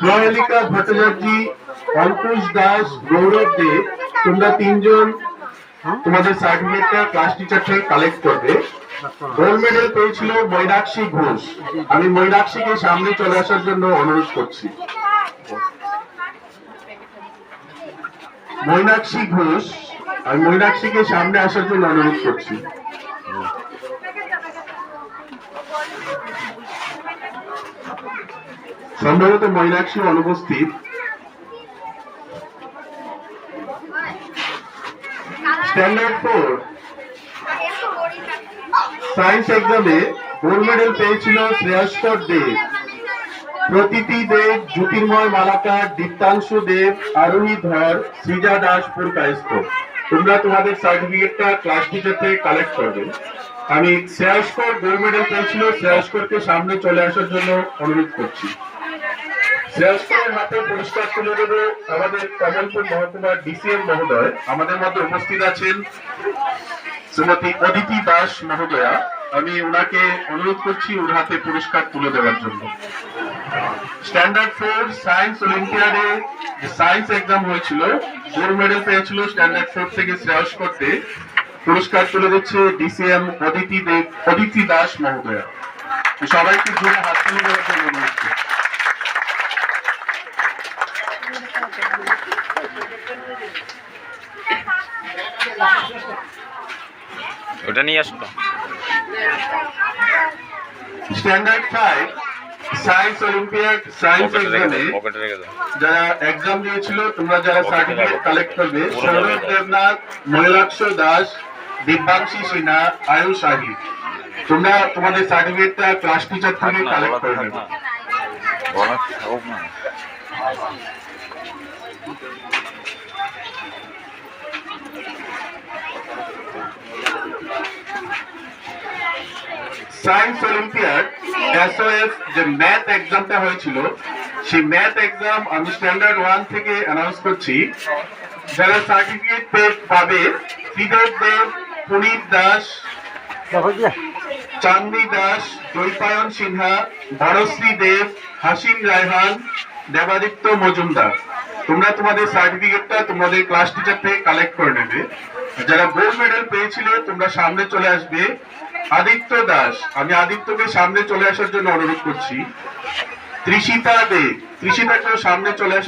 প্রহেলিকা ভট্টাচার্য, অঙ্কুশ দাস, গৌরব দেব, তোমরা তিনজন তোমাদের সার্টিফিকেটটা ক্লাস টিচার থেকে কালেক্ট করবে। গোল্ড মেডেল পেয়েছিল মৈনাক্ষী ঘোষ। আমি মৈনাক্ষীকে সামনে চলে আসার জন্য অনুরোধ করছি। মৈনাক্ষী ঘোষ, আমি মৈনাক্ষীকে সামনে আসার জন্য অনুরোধ করছি। সম্ভবত মৈনাক্ষী অনুপস্থিত। স্ট্যান্ডার্ড 4 সায়েন্স এক্সামে গোল্ড মেডেল পেয়েছিল শ্রেয়স্কর দেব, প্রতীতি দেব, জ্যোতির্ময় মালাকার, দীপ্তাংশু দেব, আরোহী ধর, সৃজা দাস পুরকায়স্থ। তোমরা তোমাদের সার্টিফিকেটটা ক্লাস টিচার থেকে কালেক্ট করবে। আমি শ্রেয়স্কর গোল্ড মেডেল পেয়েছিল, শ্রেয়স্করকে সামনে চলে আসার জন্য অনুরোধ করছি। শ্রেয়স্করের হাতে পুরস্কার তুলে দেব আমাদের কমলপুর মহকুমার ডিসিএম মহোদয়। আমাদের মধ্যে উপস্থিত আছেন শ্রীমতী অদিতি দাস মহোদয়া। আমি ওনাকে অনুরোধ করছি ওর হাতে পুরস্কার তুলে দেওয়ার জন্য। স্ট্যান্ডার্ড 4 সায়েন্স অলিম্পিয়াডে সায়েন্স এক্সাম হয়েছিল, গোল্ড মেডেল পেয়েছিল স্ট্যান্ডার্ড 4 থেকে শ্রেয়স্কর দে। পুরস্কার তুলে দিচ্ছে ডিসিএম অদিতি দাস মহোদয়া। সবাইকে জোরে হাত তুলে দেওয়ার জন্য অনুরোধ করছি। ওটা নিয়ে আসো। স্ট্যান্ডার্ড 5 সায়েন্স অলিম্পিয়াড সায়েন্স এক্সামে যারা এক্সাম দিয়েছিল, তোমরা যারা সার্টিফিকেট কালেক্ট করবে, সৌরভ দেবনাথ, মৈলাক্ষ দাস, দিব্যাংশী সিনহা, আয়ুষ আহির। তোমরা তোমাদের সার্টিফিকেটটা ক্লাস টিচার থেকে কালেক্ট করে নেবে। সায়েন্স অলিম্পিয়াড এসওএস যে ম্যাথ এক্সামটা হয়েছিল, সেই ম্যাথ এক্সাম আমি স্ট্যান্ডার্ড 1 থেকে অ্যানাউন্স করছি। যারা সার্টিফিকেট পাবে, শ্রীদেব দেব, পুনীত দাস, চাঁদনি দাস, দৈপায়ন সিনহা, বড়শ্রী দেব, হাসিম রায়হান, দেবাদিত্য মজুমদার। তোমরা তোমাদের সার্টিফিকেটটা তোমাদের ক্লাস টিচার থেকে কালেক্ট করে নেবে। যারা গোল্ড মেডেল পেয়েছিল তোমরা সামনে চলে আসবে। আদিত্য দাস, আমি আদিত্যকে সামনে চলে আসার জন্য অনুরোধ করছি। ত্রিশিতা দেব, ত্রিশিতাকেও সামনে চলে আসার